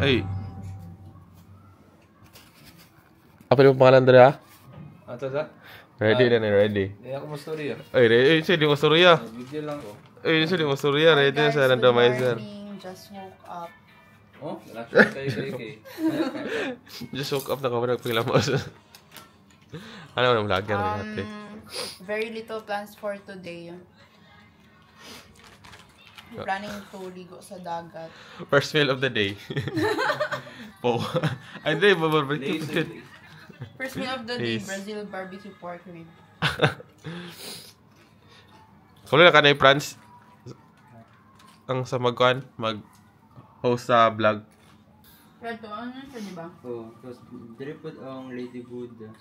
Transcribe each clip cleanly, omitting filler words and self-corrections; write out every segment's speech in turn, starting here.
Ay. Apa yung pangalan dala? Ato sa? Ready na ready. Hindi ako mastorya. Ay, ready. Ay, di masturya. Video lang ko. Ay, di masturya. Ready na sa randomizer. Just woke up. Oh, natural kayo kay. Just woke up na ka ba nagpilamos? Ano naman vlogger natin? Very little plans for today. Planning to ligo sa dagat. First meal of the day. Po. Ay, hindi. First meal of the day, Brazil barbecue pork rib. Kung na ka na France, ang sa mag-host sa vlog. Reto, ano yun sa diba? Oh, tapos dripod ang Lady Buddha.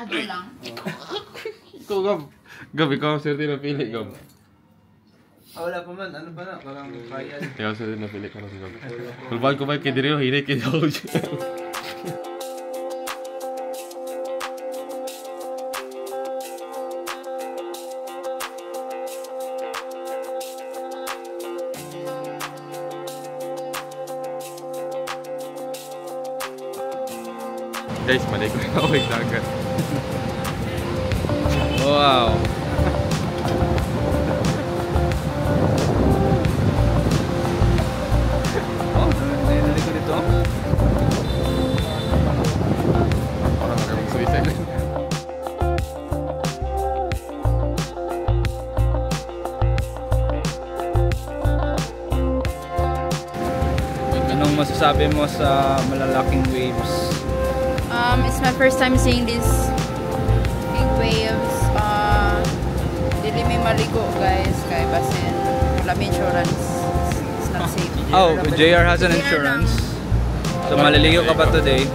Ato lang? Ikaw, Gab, ikaw ang swerte na pili, Gab. Wala pa man. Ano pa na? Parang kaya. Ikaw ang swerte na pili ka na si Gab. Kulbaan ko ba yung kidiri o hindi kidiri siya. Guys, maligo na ako yung dagat. Wow! Oh, naligo dito. Parang maraming suicide. Anong masasabi mo sa malalaking waves? It's my first time seeing these big waves. Dili may maligo guys, kaya basin wala may insurance. It's not safe. Oh, JR has an insurance. So maliligo ka pa today.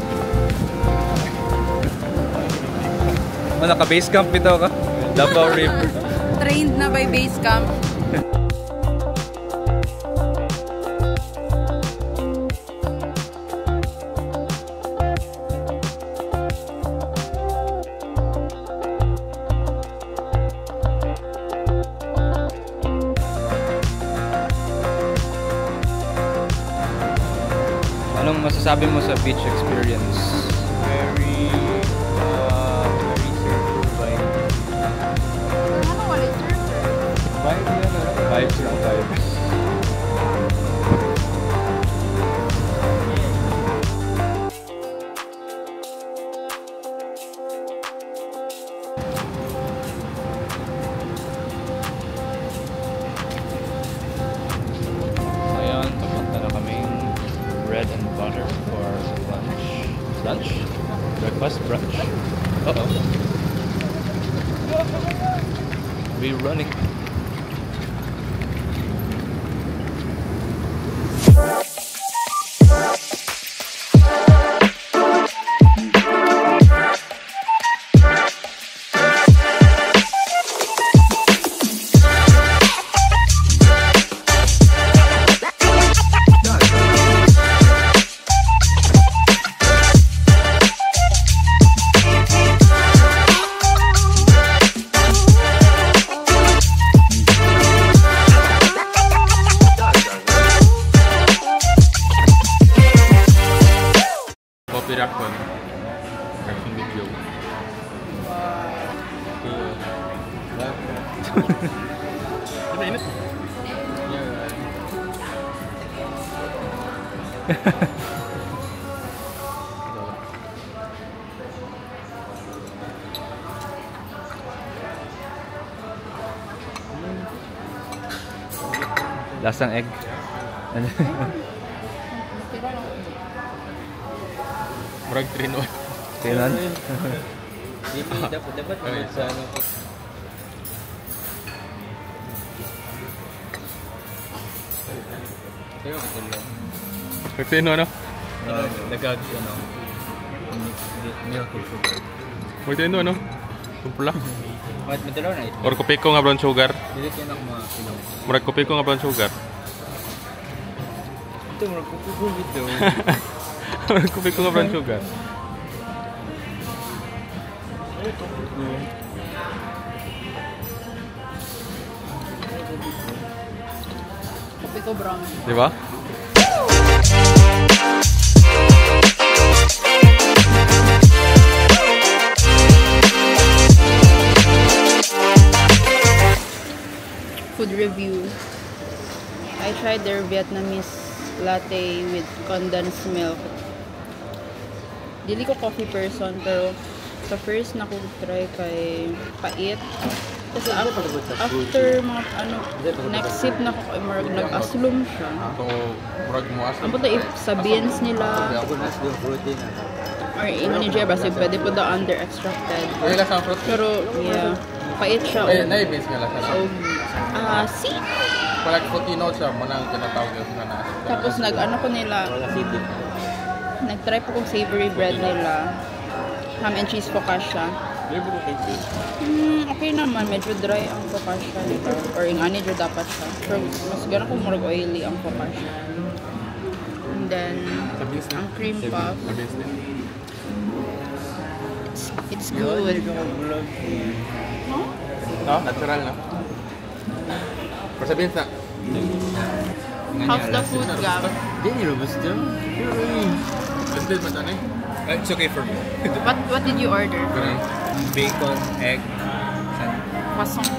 Oh, naka-base camp ito ka? Davao River. Trained na by base camp. Anong masasabi mo sa beach experience? Very surfer vibe. Ano wala surfer? Vibe yan na. Vibes lang, vibes. Ayan, papunta na kaming bread and butter for lunch. Lunch? Breakfast? Brunch? Uh-oh. We're running. Reaction. Reaction video. Ano init? Lasang egg. Murag 3-1. Kailan? Dapat sa ano. Pagpino ano? Nagag ano. Milk sugar. Pagpino ano? Kumpula. What matalo na ito? Or kopi ko nga brown sugar. Dili kay nang mga ilaw. Murag kopi ko nga brown sugar. Ito murag kukugo dito. Murag kopi ko nga brown sugar. Kopi ko brown. Di ba? Food review. I tried their Vietnamese latte with condensed milk. Dili ko coffee person, pero sa first na ko try kay pait. Kasi after mga next sip na ko kay marag nag-aslum siya. So, murag mo asa. Ang puto if sa beans nila or ingon ni Jeba, so pwede po daw under extracted. Ay, lasang fruit. Pero yeah, pait siya. Ay, na-beans nga lasa. See? Parang fruity note siya, manang tinatawag yung na nasa. Tapos nag-ano ko nila, nag-try po kong savory bread nila. Ham and cheese focaccia. Okay naman, medyo dry ang focaccia nito. Or yung ani dapat siya. Pero mas gano'n kung murag oily ang focaccia. And then, ang cream puff. It's good. No? Natural na. Pero sabihin na. How's the food, Gab? Blended ba dyan eh? It's okay for me. What did you order? Bacon, egg, Croissant.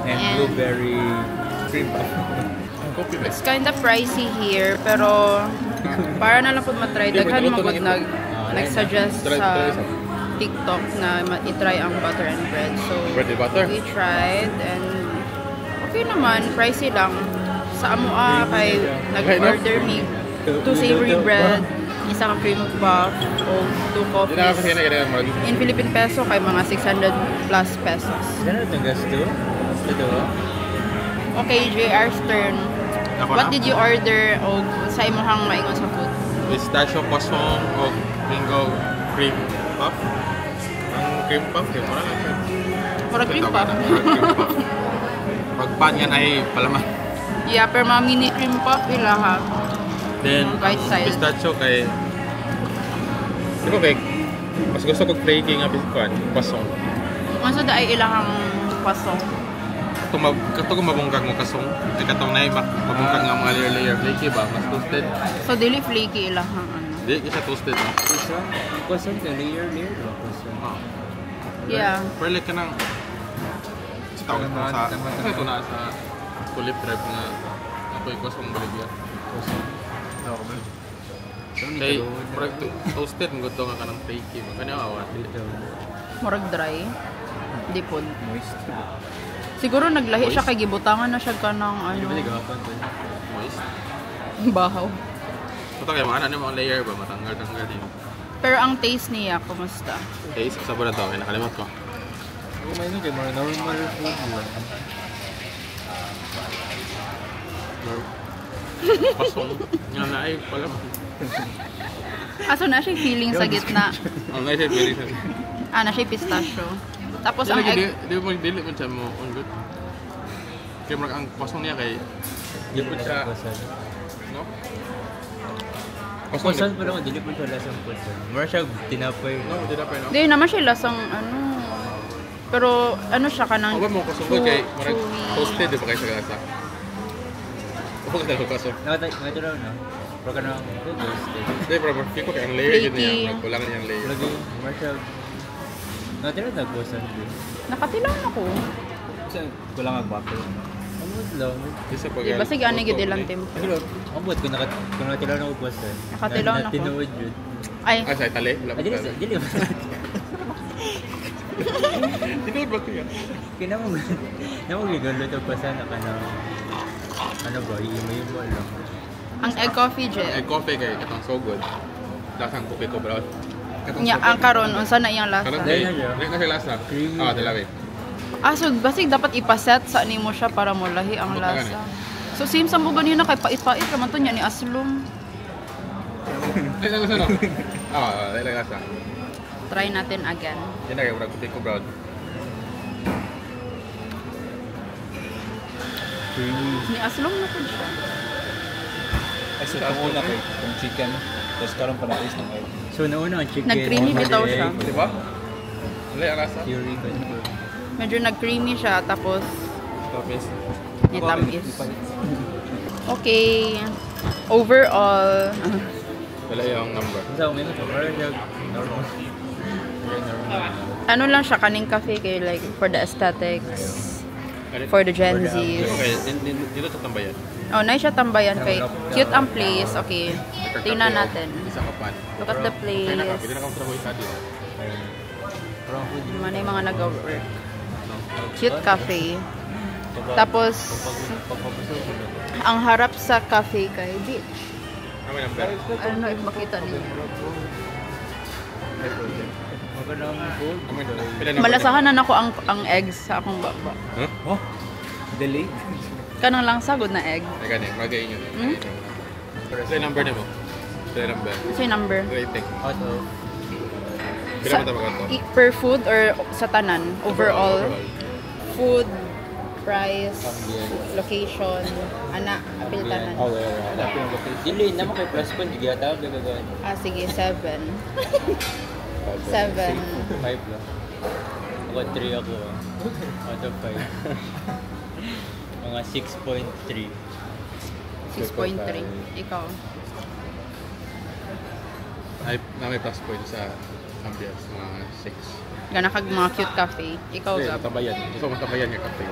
and And- blueberry cream puff. It's kind of pricey here, pero para na lang po matry. Daghan mo pag nag-suggest sa TikTok na itry ang butter and bread. So, Bread and butter? we tried and okay naman, pricey lang. Sa Amoa kay nag-order me 2 savory bread, isang cream puff, o 2 Hindi na kasi coffees. na ganyan murag. In Philippine peso kay mga 600 plus pesos. Ano itong gasto? Ito? Okay, JR Stern. Ako What na? did you order o sa imong maingon sa food? Pistachio croissant o mango cream puff. Ang cream puff, kaya mura lang siya. Murag cream puff. Pag pan yan ay palaman. Yeah, pero mga mini cream puff ila ha. Then, Bite size. pistachio kay... Di ko kay... Mas gusto ko flaky nga biskuit, pasong. Unsa da ay ilahang pasong? Katong mabungkag mo kasong. Di katong na mabungkag nga mga layer flaky ba? Mas toasted. So dili flaky ilahang ano. Di, isa toasted no? Croissant ka, layer no? Croissant. Yeah. Pero like ka nang... Sa tawag ko sa... Kasi ito na sa... Tulip drive nga... Apoy ko sa Bolivia. Kay, murag toasted mo gusto nga ka ng flaky. Magkanya awat. Murag dry. Di pod. Moist. Siguro naglahi siya kay gibutangan na siya kanang ano. Moist. Bahaw. Ito kayo, mga ano mga layer ba? Matanggal-tanggal din. Pero ang taste niya, kumusta? Taste, sa ba na ito? Ay, nakalimot ko. May mga normal food lang. Pasong. Nga na ay pala. Aso na siya feeling sa gitna. Ang nga siya, pwede siya. Na siya pistachio. Tapos ang egg, Di mo dili mo siya mo on good. Kaya marag ang pasong niya kay di po siya, no? Croissant pa naman, dili po siya lasang croissant. Mura siya tinapay. No, di na pa no? di naman siya lasang ano. Pero ano siya kanang Ako ba mo pasong good kay marag chewy. toasted di ba kayo sa gasa? Huwag na pasong. Natural na. Pero ka na toasted. Di, pero feel ko kay ang layer yun Flaky. niya. Kulang niya ang layer. Lagi, mura siya. Natural na croissant din. Nakatilang ako. Kasi kulang ang butter. Ano lang? Isa pag Di ba sige ani gid ilang tempo. Pero, ambot kung nakatilaw na ko croissant. Nakatilaw na ko. Tinuod yun. Ay, Ah, sa Itali? Wala ba? Dili ba? Tinuod ba ko yan? Kinamang ligalo ito croissant na ka na ano ba, i-email mo lang. ang egg coffee Ay, jet. coffee kay katong so good. Lasang coffee ko brown. Nya ang karon unsa na iyang lasa? Karon Dahil kay, na siya. dahil na siya lasa. Creamy. Ah, dilawit. So basig dapat ipaset sa nimo siya para mulahi ang Ambot na lasa. So same sa mo ganina kay pait-pait raman to nya ni aslum. Ay, lasa no? Ah, dahil na lasa. Try natin again. Yan na kay murag coffee ko brown. Ni aslum na pud siya. Kasi itong una kay yung chicken, tapos karon pa na-taste ng egg. So, nauna ang chicken. Nag-creamy bitaw siya. Di ba? Wala yung lasa. Theory ko. Medyo nag-creamy siya tapos Coffee. ni tamis. Okay. Overall, Wala yung number. ano lang siya, kaning cafe kayo, like, for the aesthetics, for the Gen Zs. Okay, dito sa tambayan. Oh, nice siya tambayan kay. Cute ang place. Okay. Tingnan natin. Isa ka pan. Look at the place. Pwede na kang trabaho yung kadi. Ano yung mga nag-work. Cute cafe. Tapos, ang harap sa cafe kay beach. Ano yung number? I don't know if makita niyo. Malasahan na ako ang eggs sa akong baba. Huh? Oh, delay. Kanang lang sagod na egg. Ay, ganyan. Magayin nyo. Sa number na mo. Sa number. What's your number? Rating. Auto. Pila mo tabagan to? Per food or sa tanan? Overall? Food, price, location, anak, apil tanan. Dili, naman kay plus point, gigata, gagawin. Ah, sige, 7. 7. 5 lang. Ako 3 ako. Out of 5. Mga 6.3. 6.3. Ikaw? Ay, na may plus point sa ambience. Mga 6. Gana kag mga cute cafe. Ikaw, Hindi, Gab? matabayan. Gusto mo matabayan yung kape.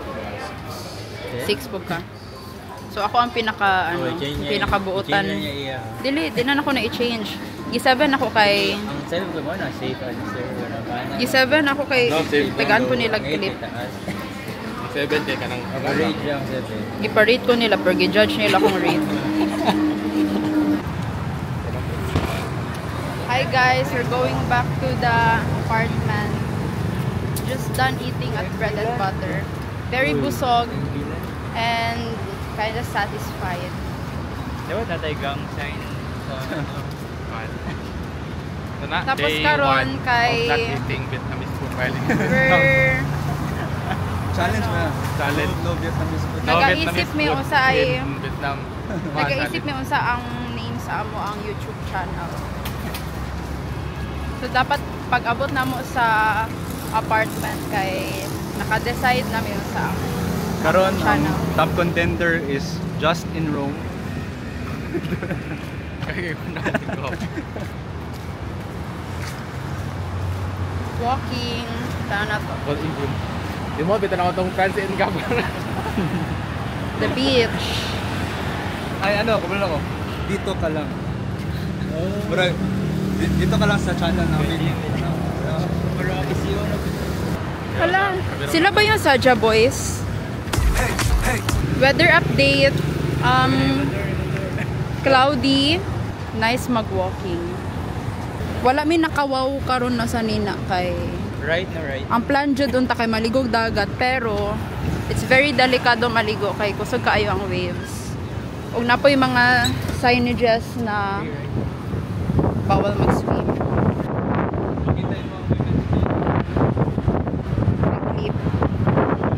6 po ka. So, ako ang pinakabuutan. Dili, di na ako na-i-change. G7 ako kay... Ang 7 ko mo na, safe answer. G7 ako kay... No, safe. Tagaan ko nila clip. 7 kay ka ng Average lang 7. Ipa-rate ko nila, pero gi-judge nila kung rate. Hi guys, we're going back to the apartment. Just done eating at bread and butter. Very busog and kind of satisfied. Diba tatay gang sign sa Tapos karon kay eating Vietnamese food while we're Challenge mo na. Challenge. No Vietnamese food. nagaisip mi usa ay Vietnam. nagaisip mi unsa ang name sa amo ang YouTube channel. So dapat pag abot na mo sa apartment kay naka-decide na mi unsa ang Karon, ang channel. top contender is Just in Rome. Walking, tana to. Di mo, bitan ako itong France in Gab. The beach. Ay, ano, kumulong ako. Dito ka lang. Murag, dito ka lang sa channel namin. Hala, sila ba yung Saja Boys? Weather update. Cloudy. Nice mag-walking. Wala mi nakawaw karon na sa nina kay Right na right. ang plan jud unta kay maligog dagat pero it's very delikado maligo kay kusog kaayo ang waves. Ug napoy mga signages na bawal mag-swim. Clip.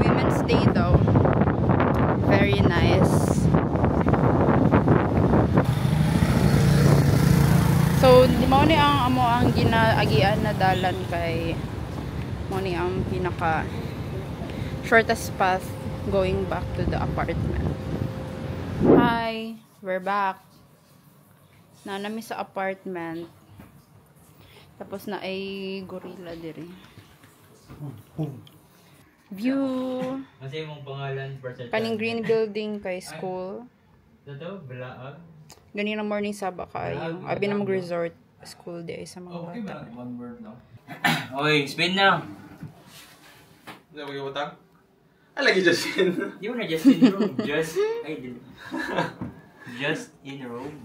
Women's Day daw. Very nice. So, di mo ni ang amo ang ginaagian na dalan kay mo ni ang pinaka shortest path going back to the apartment. Hi, we're back. Nanami sa apartment. Tapos na ay gorilla diri. View. Kasi mong pangalan person. Kaning green building kay school. Toto, Balaag. Ganyan ang morning saba kayo. Abi na mag-resort school day sa mga bata. One word lang. Oy, spin na. Hindi mo gawatang? Ay, lagi Justin. Di mo na just in room. Just, ay, dili. Just in room.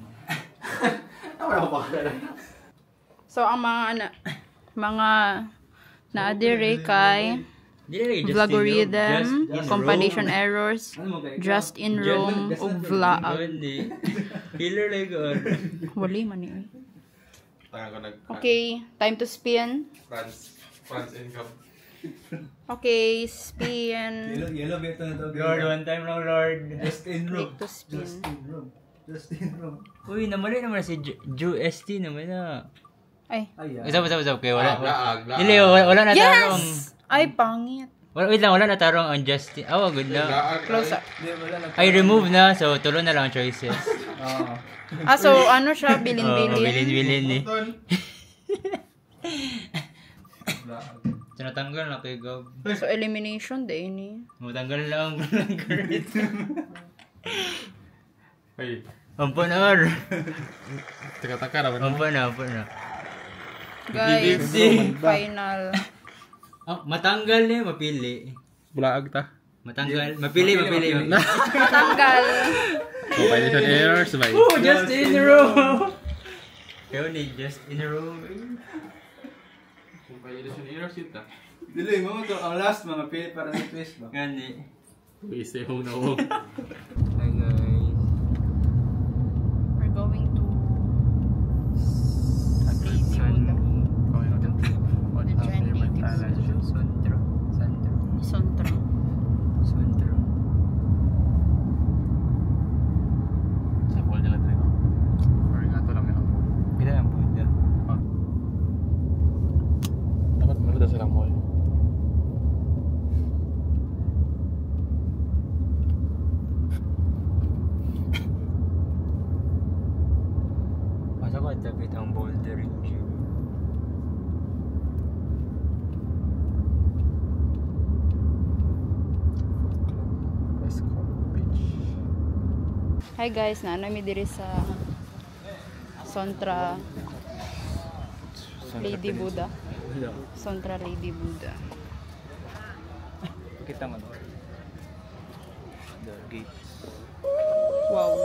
So ang mga naadire kay Dili, just vlogoridim, compilation errors, just in room, ug vlog. Hindi. Killer like on. Wali man ni. Tangan ko nag... Okay, time to spin. France income. Okay, spin. Yellow beto na daw. Lord, one time lang, Lord. Just in Click Rome. to spin. Just in Rome. Just in Rome. Uy, namali naman si Ju-ST naman na. Ay. Ay, Usap. Okay, wala. Laag. Dili, wala na tarong. Yes! Ay, pangit. Wait lang, wala na tarong on Justin. Oh, good na. Close up. I remove na, so tulo na lang choices. So ano siya, bilin-bilin. Bilin-bilin eh. So natanggal na kay Gab. So elimination day ni. Matanggal lang ang card. Hey, Ampun or. taka-taka naman. Ampun na. Guys, final. Oh, matanggal niya, mapili. Bulaag ta. Matanggal, mapili. Matanggal. Compilation errors, bay. Oh, just in a row. Kaya ni just in a row. Compilation errors ita. Dili mo to ang last mga pili para sa twist ba. Gani. Ise hong na hong. Hi guys. We're going to Sontra. Sa bol nila dito. Or nga to lang yun. Gila ang Buddha. Dapat meron na silang mall. Masa ko tapit ang bouldering view. Hi guys, naanami diri sa Sontra Lady Buddha. Sontra Lady Buddha. Kita mo. The gate. Wow.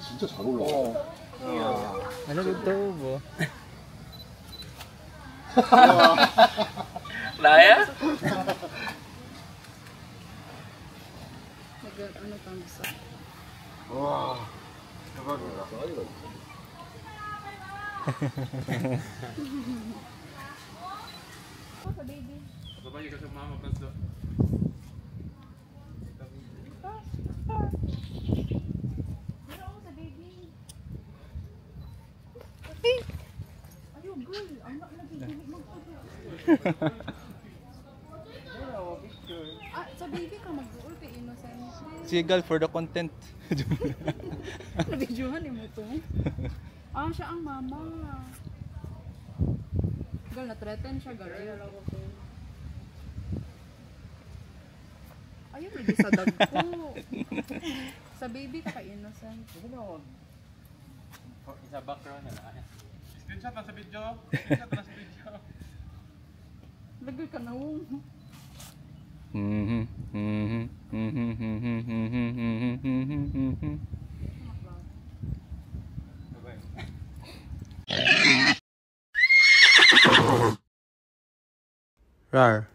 진짜 잘 올라와. Ano dito mo? Laya? Ano pang gusto? 와, 대박이다. Babay ka sa mama Pranzo. Sa baby ka mag-uul kay innocent. Sigal for the content. Nabidyohan mo to. Siya ang mama. Gal, na-threaten siya, gal. Ayun, hindi sa dagko. Sa baby ka kay innocent. Sa background na lang. Screenshot na sa video. Screenshot na sa video. Lagay ka na wong. Rar.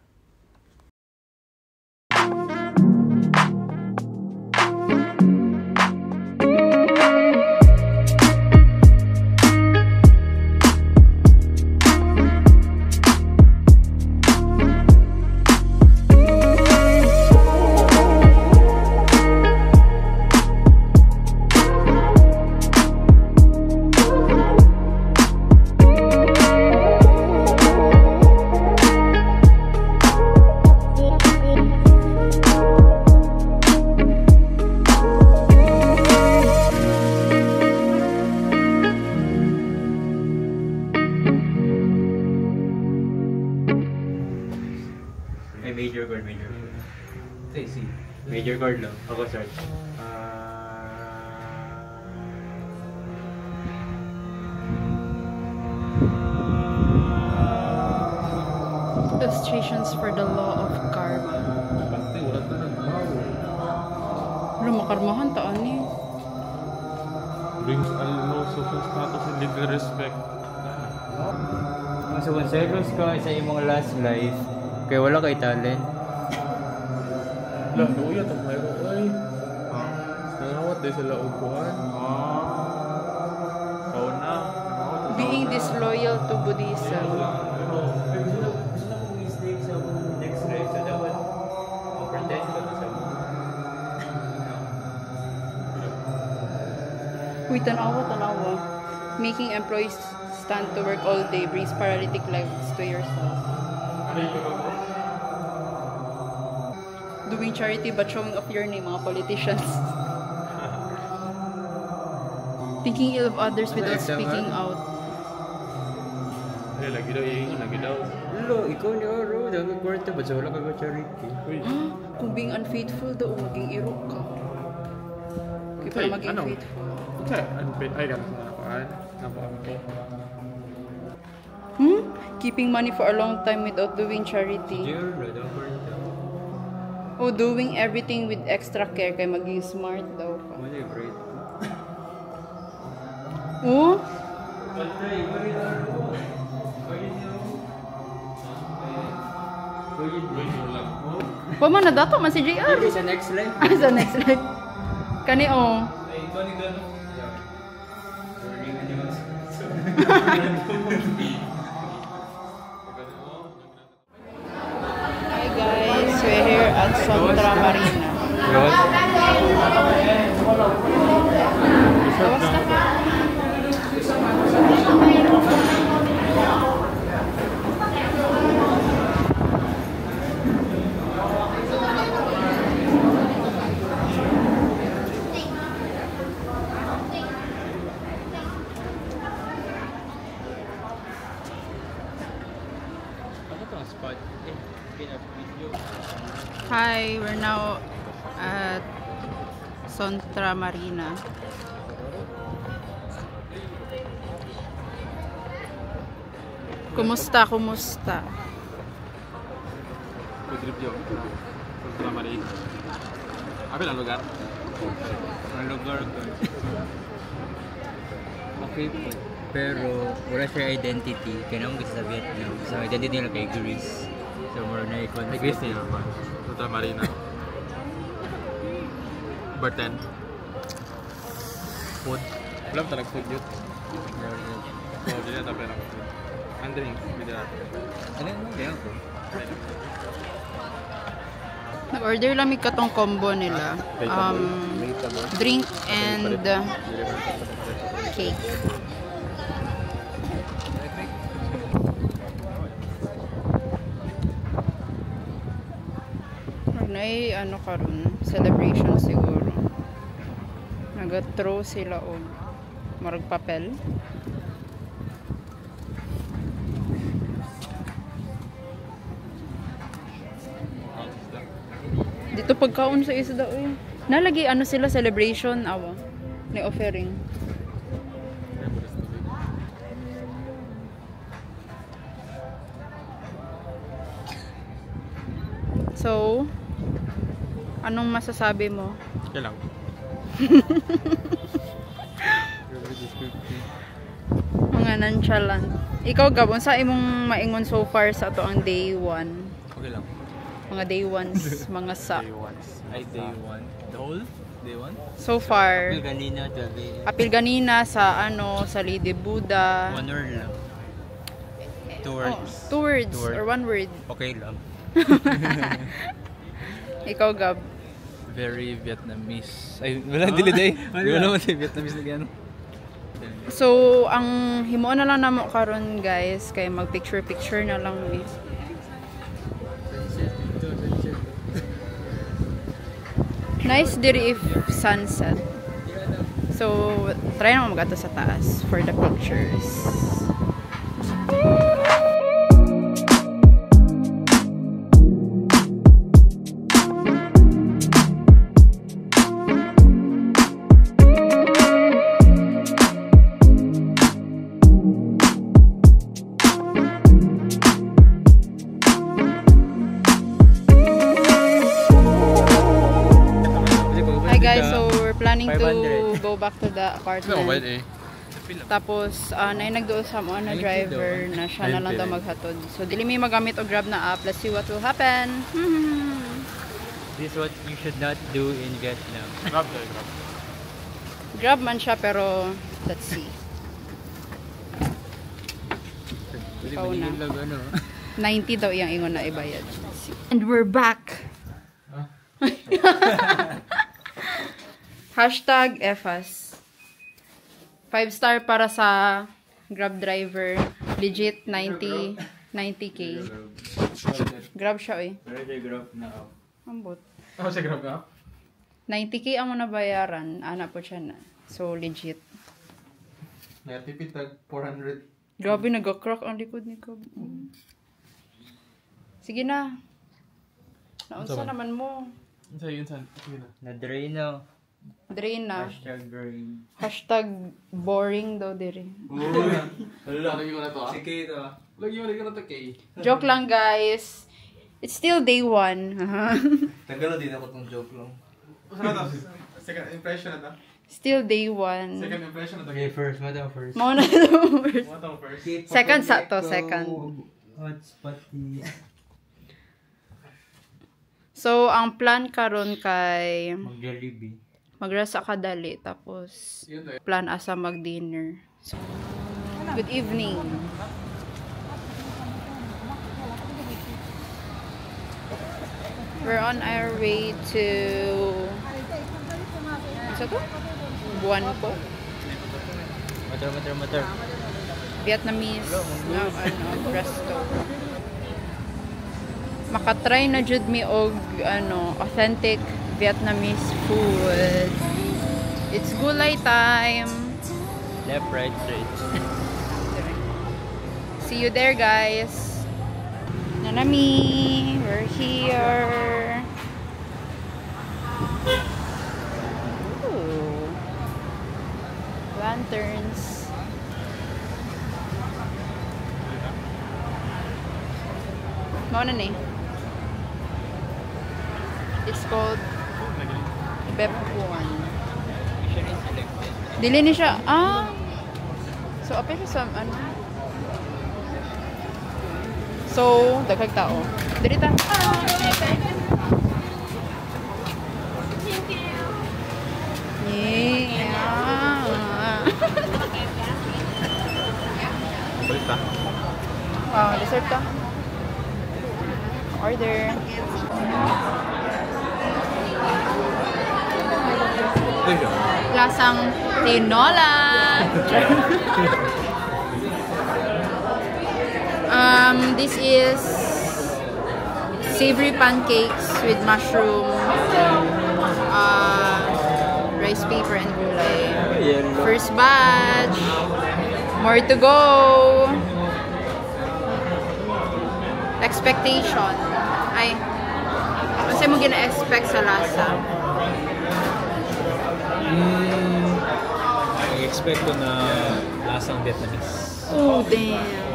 Si. Major chord lang. Ako search. Illustrations for the law of karma. Pati, wala na nagbago. Wala makarmahan taan eh. Brings low social status and legal respect. So, kung serious ka sa imong last life, kaya wala kay talent. Wala, luya ito mayroon. Ay, nangawat din sila upuan. Oo na. Being disloyal to Buddhism. Next life, so dapat pretend ka sa Uy, tanawa. Making employees stand to work all day brings paralytic lives to yourself. Doing charity but showing off your name, mga politicians. Thinking ill of others without speaking out. Ay, lagi daw, iingon, lagi daw. Lo, ikaw ni Oro, dagang kwarta ba sa wala ka charity? Uy, Kung being unfaithful daw, maging iro ka. Kaya para Ay, maging ano? faithful. okay, unpaid. Ay, ganun na nakaan. Napaka-okay. Keeping money for a long time without doing charity. Dear, dagang kwarta. O doing everything with extra care kaya maging smart daw ka. Wala yung bread. Oh? Paman na dato man si JR. Maybe sa next life. Sa next life. Kani oh. Hi guys, we're here at Sontra Marina. Gawas na ka? Hi, we're now at Sontra Marina. Kumusta? Food review. Sontra Marina. Apil ang lugar? Ang lugar ko. Okay po. Pero wala siya identity. Kaya naman kasi sa Vietnam. So identity nila kay Greece. So more na ikon. Ay, Greece nila ba? Sontra Marina. Number 10. Food. Wala mo talagang food yun. Oo, hindi na tabi na food. And drink. Hindi na. Ano yun? Kaya ko. Nag-order lang katong combo nila. Drink and cake. Nay ano karon celebration siguro. Naga-throw sila og marag papel. Dito pagkaon sa isda oy. Nalagi ano sila celebration awa ni offering. So, anong masasabi mo? Yan lang. Mga nonchalant. Ikaw Gabon, sa imong maingon so far sa ato ang day 1? Okay lang. Mga day 1s, mga sa. Ay, day 1. The whole? Day 1? So far, Ganina, 12 apil ganina sa ano, sa Lady Buddha. 1 word lang. 2 words. 2 words Two word. or 1 word. Okay lang. Ikaw Gab. Very Vietnamese. Ay, wala dili day. Wala naman si Vietnamese na gano'n. So, ang himuon na lang namo karon guys, kay mag picture na lang eh. Nice diri if sunset. So, try na mo mag-ato sa taas for the pictures. planning to 500. go back to the apartment. eh. Tapos, na nagdoon sa mga na driver na siya na lang daw maghatod. So, dili may magamit o Grab na app. Let's see what will happen. This is what you should not do in Vietnam. Grab na, grab. Grab man siya, pero let's see. Ikaw na. 90 daw iyang ingon na ibayad. And we're back! Hashtag EFAS. 5-star para sa Grab driver. Legit 90k. Grab siya eh. Grab na. Ambot. Ano siya grab na? 90k ang muna bayaran. Ana po siya na. So legit. Natipid tag 400. Grabe, nag-crack ang likod ni Kab. Sige na. Naunsa naman mo. Yun saan. Sige na. Na-drain na. Drain na. Hashtag drain. Hashtag boring daw diri. Lagi ko na to ah. Sige ito. Lagi ko na to kay. Joke lang guys. It's still day 1. Tagalo din ako tong joke lang. Saan na to? Second impression na to? Still day 1. Second impression na to. Okay, first. Madam first. Mo na to first. What ang first? Second sa to, second. Hotspot. So, ang plan karon kay Mag-Jollibee. magrasa ka dali tapos Yun to. plan asa mag-dinner. So, good evening. We're on our way to ano to? Buwan po. Motor. Vietnamese na resto. Makatry na jud mi og authentic Vietnamese food. It's gulay time. Left, right, straight. See you there, guys. Nanami, we're here. Ooh. Lanterns. Mauna ni. It's called Bepuan. Dili ni siya. So, apay siya sa ano? So, daghang tao. Dili ta. Yeah. Balik ta. Dessert ta. Order. Lasang tinola. This is savory pancakes with mushroom, rice paper, and gulay. First batch. More to go. Expectation. Ay, kasi mo gina-expect sa lasa. I-expect ko na lasang Vietnamese. Oh, damn.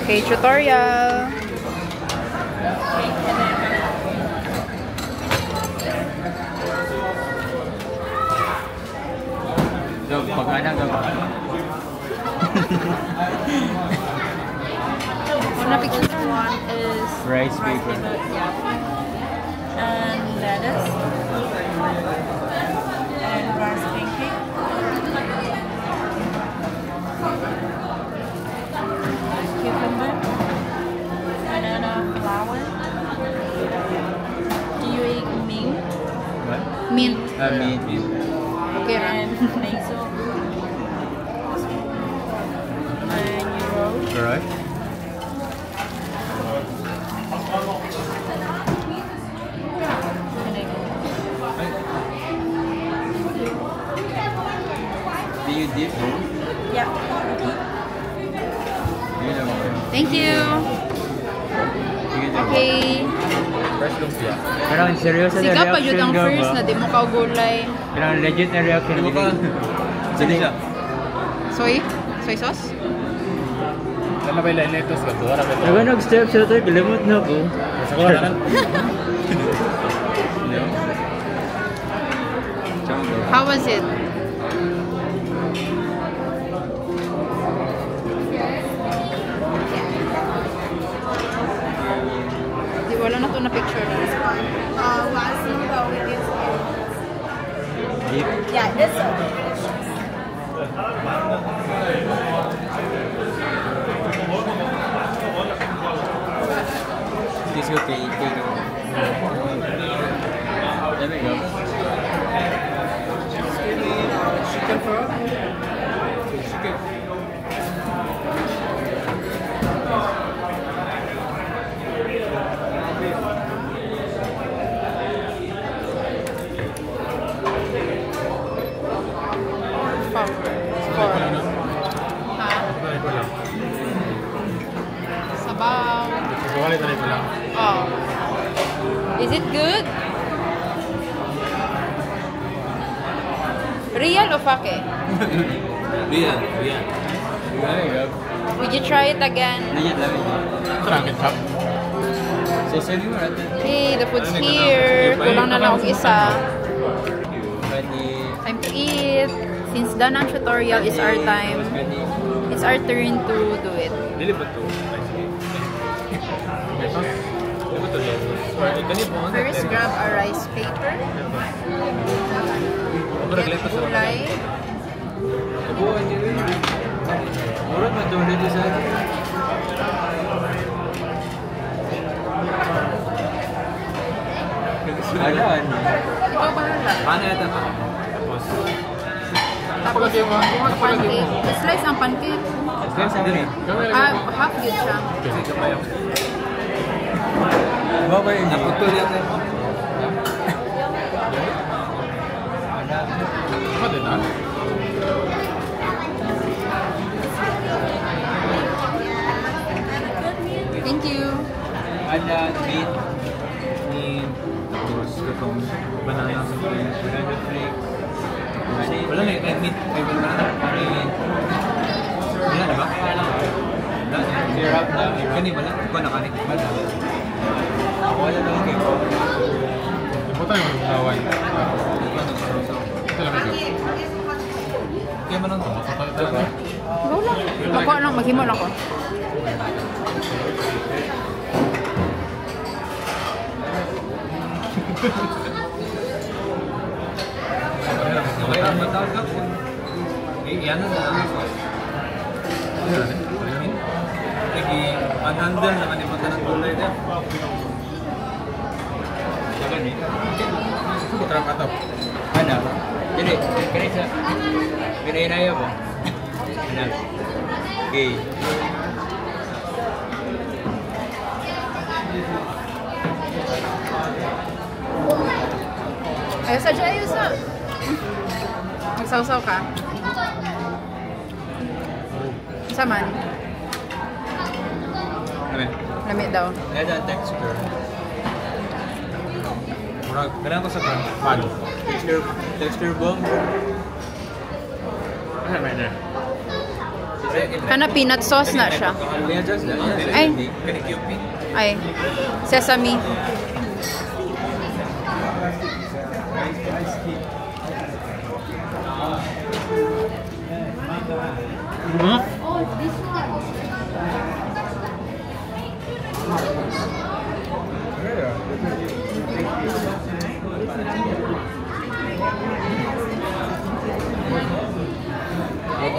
Okay, tutorial. So, pag-ana ka ba? Una picture one is Rice paper. and lettuce and rice pancake. Cucumber, banana flour. Do you eat mint? What? Mint. Meat. Okay, and basil. And you roll. Alright. Do you dip? Yeah. You don't know. Thank you. You don't Okay. Fresh lumpia. Pero ang seryoso na Siga pa yun reaction ang ka first ba? na di mo ka gulay. Pero ang legit na reaction. Di mo ka? Sige siya. Soy? Soy sauce? Sana ba ilan ito? Sa tuwa na ba ito? Ako nag-step shooter, kalimut na ko. Sa ko na. How was it? Di wala na to na picture na. Yeah, this This will take There we go. Chicken for chicken. Ha? Sabaw. Susukalit na ito lang. Oh. Is it good? Real o fake? Real. There you go. Would you try it again? Legit lang ito. Ito lang, ketchup. Sauce anywhere ate. Hey, the food's here. Kulang na lang og isa. Ready. Time to eat. Since done ang tutorial is our time. Ready. It's our turn to do it. Dili ba ito? Dili ba ito? First, grab a rice paper. Get gulay. Kabuhan niyo rin. Murad ba ito dito sa atin? Ayan. Ikaw bahala. Paano ito pa? Tapos, pancake. Slice ang pancake. Slice sa din eh. Half good siya. Babay. Naputol yan eh. Ano din ah? Thank you. Ada meat ni tapos itong banana flakes. Wala na yung meat. May banana. Wala na ba? Wala. Syrup na. Kani ba na? Ikaw na kani. Wala. Wala na okay. Ito tayo mag-laway. Ito lang ito. Kaya man ang ito. Go lang. Ako lang, maghimo lang ko. Okay, ang matawag ka po. Yan na lang. Lagi, unhandle naman yung mata ng gulay na. Lagan eh. Ito terang atap. Ano? Jadi, kerja. Kirain aja po. Ano? Okay. Ayos aja, ayos na. Magsawsaw ka. Saman. Ano? Lami daw. Ada texture. Murag, kailangan ko sa pan. Texture bomb. Ano ba ito? Kana peanut sauce na siya. Ay. Ay. Sesame.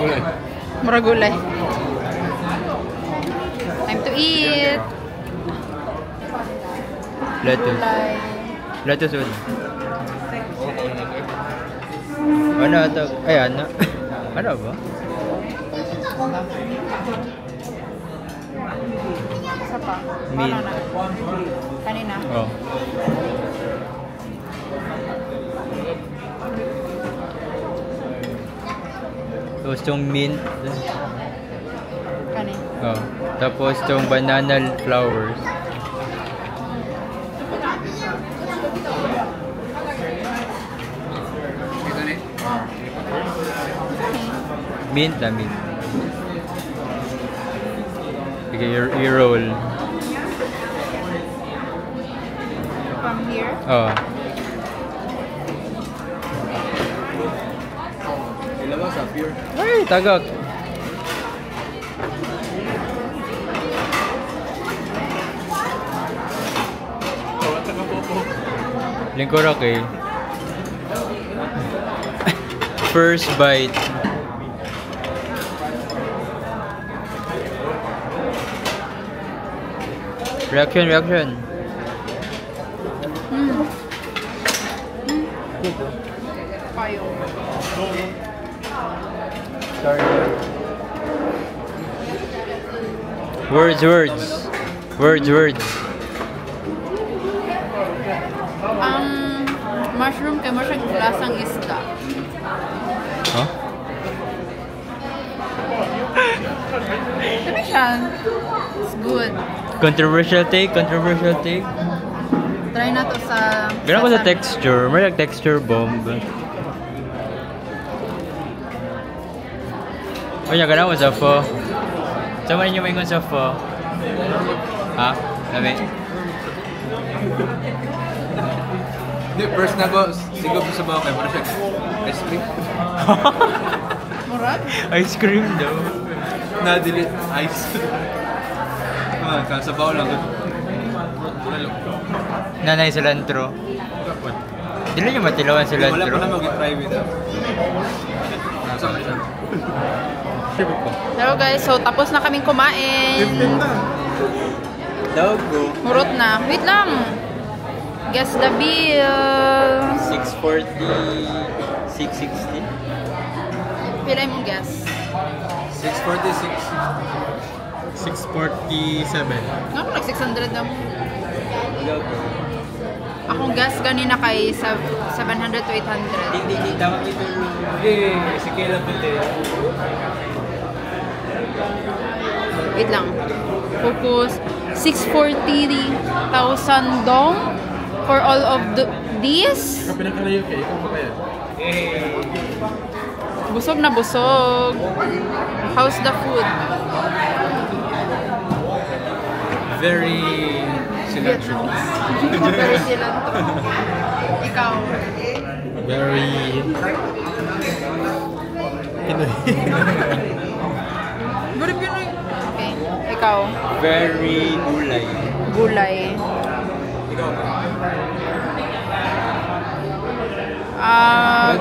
Gulay. Mura gulay. Time to eat. Lettuce. Gulay. Lettuce ulit. Ano ito? Ay, ano? Ano ba? Isa pa. Meat. Ano na? Kanina. Oh. Tapos itong mint. Kanina. Oh. Tapos itong banana flowers. Mint na mint. Sige, i-roll. From here. Oh. Ilabas sa pure. Ay, tagak. Lingkod okay. First bite. Reaction. Kayo. Sorry. Words. Ang mushroom kay mo siyang lasang isda. Huh? Sabi siya. It's good. Controversial take. Try na to sa... Ganun ko sa texture. May texture bomb. O niya, ganun mo sa pho. Sama ninyo maingon sa pho. Ha? Lami? Hindi, first na ko, siguro sa bawang kayo, parang siya, ice cream. Murag? Ice cream daw. Na-delete, ice. Sa bawang lang. Nanay cilantro. Dili nyo matilawan Wala cilantro. pa na mag-try with that. Nasaan siya? Hello guys, so tapos na kaming kumain. Dogo. Murot na. Wait lang. Guess the bill. 640. 660. Pila mong guess? 646. 647. Nga ko nag-600 na mo. Akong guess ganina kay 700 to 800. Hindi. Tama ito. Si Kayla Pute. Wait lang. Focus. 640,000 dong for all of these. Pinakalayo kayo, ikaw ba kaya? Busog na busog. How's the food? Very cilantro. Very cilantro. Ikaw. Very... Very Pinoy. Okay. Ikaw. Very gulay. Gulay. But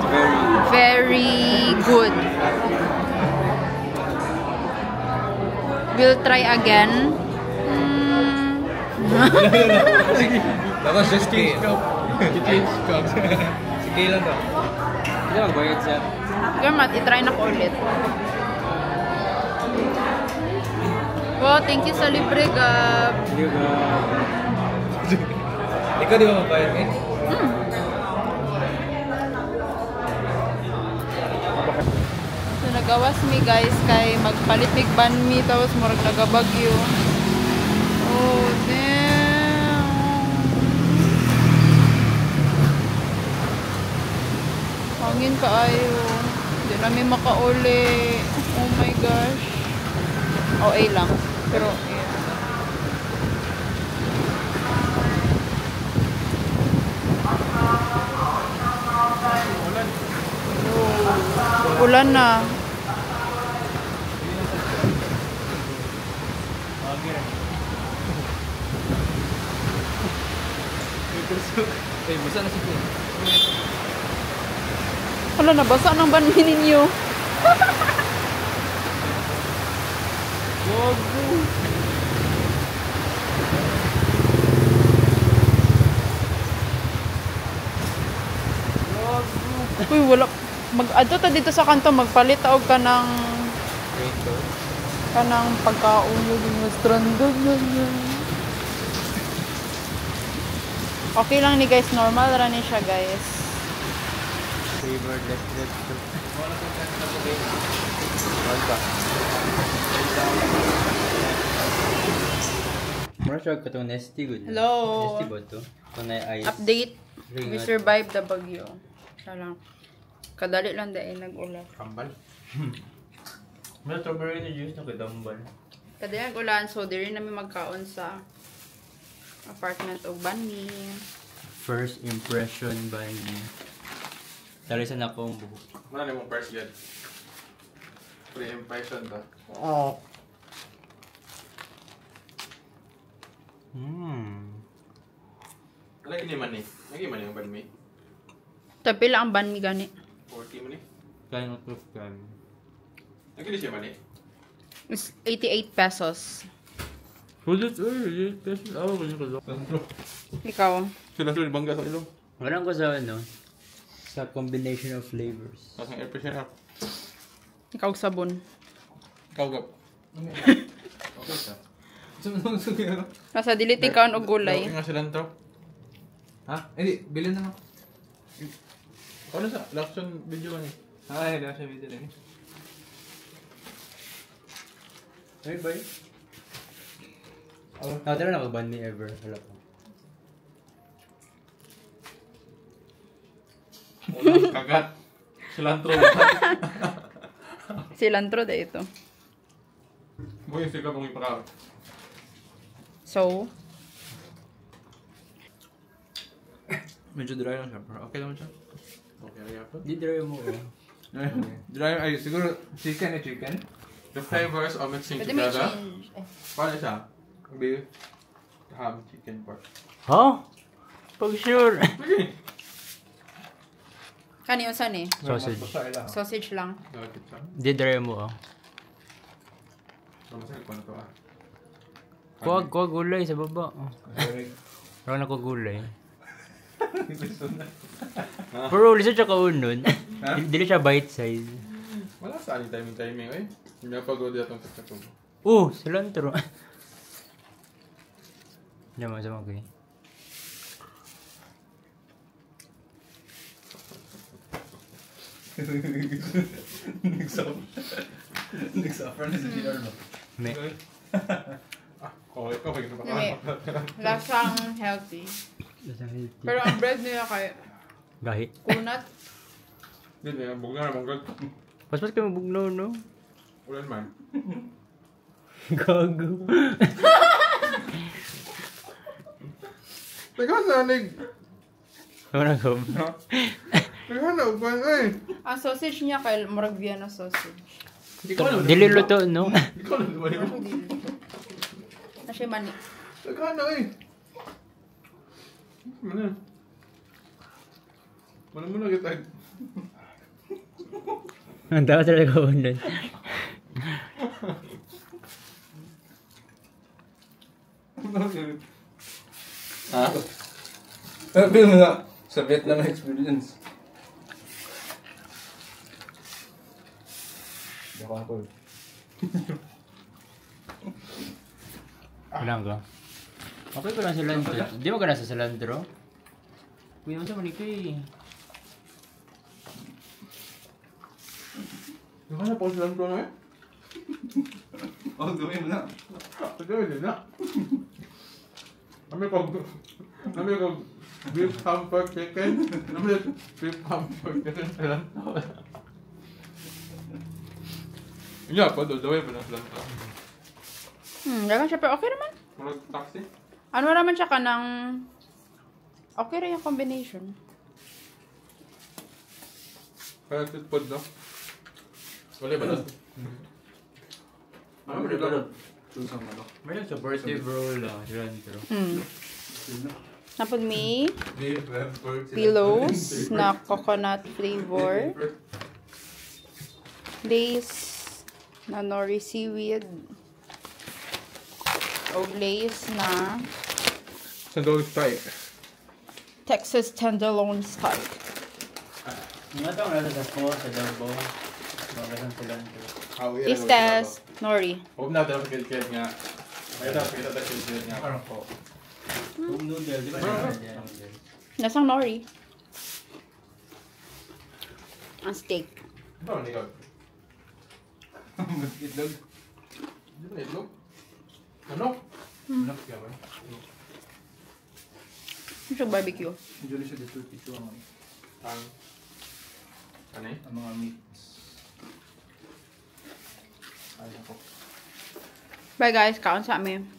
Very good. We'll try again. Tapos just Kayla. Si Kayla daw. Hindi magbayad siya. Gamat, itry na ko ulit. Wow, thank you sa libre, Gab. Ikaw di ba magbayad eh? So, nagawas mi guys kay magpalit big ban mi tapos murag nagabagyo. Oh, damn. Hangin kaayo. Hindi namin makauli. Oh my gosh. OA lang. Pero, yeah. Ulan na. Eh, basta na si Kayla. Wala, nabasa ng banmi ninyo. Uy, wala. Mag-adto ta dito sa kanto, magpalit og ka ng pagkaon yung stranded na niya. Okay lang ni guys, normal ra ni siya guys. Flavorless let's Mura siya ka itong Nesty good. Hello. Nesty ba ito? Kung na-ice. Update. We survived the bagyo. Siya lang. Kadali lang dahil nag-ulat. Kambal. May strawberry na juice na kadambal. Kadayan ulan, so diri namin magkaon sa apartment og bani. First impression by me. Talisan akong buhok. Wala na mong first yet. Pre-impression to. Lagi ni man eh. Lagi man yung banmi. Tapi lang ang bani gani. 40 man eh. Kaya nga to kan. Lagi ni siya man eh. It's 88 pesos. Sulit eh. Kasi ako ko Ikaw. Sila sulit bangga sa ilong. Walang ko sa ano. Sa combination of flavors. Tapos ang air pressure up. Ikaw sabon. Kawgap. Okay siya. Nasa diliti kaon og gulay. Okay nga sila to. Ha? Hindi, bilhin na lang. Ano sa? Reaction video man eh. Ay, wala siya video din. Ay, bye. Tara na ban me ever. Wala pa. Unang kagat. Cilantro. Cilantro da ito. Boy, sika mong ipakaw. So, Medyo dry lang siya, pero okay naman siya. Okay, kaya po. Di dry mo oh. Dry, ay siguro chicken eh, chicken. The flavors are mixing pwede may together. change. Eh. Paano siya? Beef, ham, chicken, pork. Ha? Pag sure. Kani usan eh. Sausage. Sausage lang. Nalakit siya. Di dry mo oh. Masakit ko na to ah. Kuwag gulay sa baba. Parang ako gulay. Pero lisa siya kaunon. Dili siya bite size. Wala sa aning timing eh. Hindi na pagod itong pagkatog. Cilantro. Yaman sa mga Nag-suffer na si Gino, no? May. Okay, okay na ba? Lasang healthy. Pero ang bread nila kay Gahi. kunat. Hindi na, bugna na manggal. Pas kayo mabugnaw, no? Ulan man. Gago. Teka, nanig. Ano na ko? Teka, nauban eh. Ang sausage niya kay murag Vienna sausage. Dili luto, no? Ikaw na naman yung... Na siya mani. Teka na eh. Mana? Mana mo na kita? Ang tawa talaga ko nun. Ha? Sabi mo nga, sa Vietnam experience. Baka ako. Walang ka. Okay ko lang sa cilantro. Di mo ka na sa cilantro? Kuya mo sa manikay. Ikaw na po silang na eh. Oh, gawin mo na. Ito yun na. Kami ko beef hamburg chicken. Kami beef hamburg chicken silang to. Iya pa, daway pa na silang to. Dagan siya pero okay naman. Murag taxi. Ano naman siya ka ng okay rin yung combination. Kaya titpod no? Wala ba na? Ano ba na? Susang ano. Meron sa birthday bro lang. Cilantro. Napod me Beef hamburg. pillows na coconut flavor. Lace na nori seaweed. O lace na Sandal strike. Texas tenderloin steak. Mga tao na sa po sa Davao. Mga sa cilantro. Taste test. Nori. Huwag natin ang kilit nga. May dapat kita tayo kilit nga. Parang po. Kung noodle, di ba na Nasang nori. Ang steak. Ano ni Gag? Itlog. Di ba itlog? Ano? Anak kaya ba? Ano siya barbecue? Usually siya dito tissue ang Ano eh? ang mga meats. Ay, ako. Bye guys, kaon sa amin.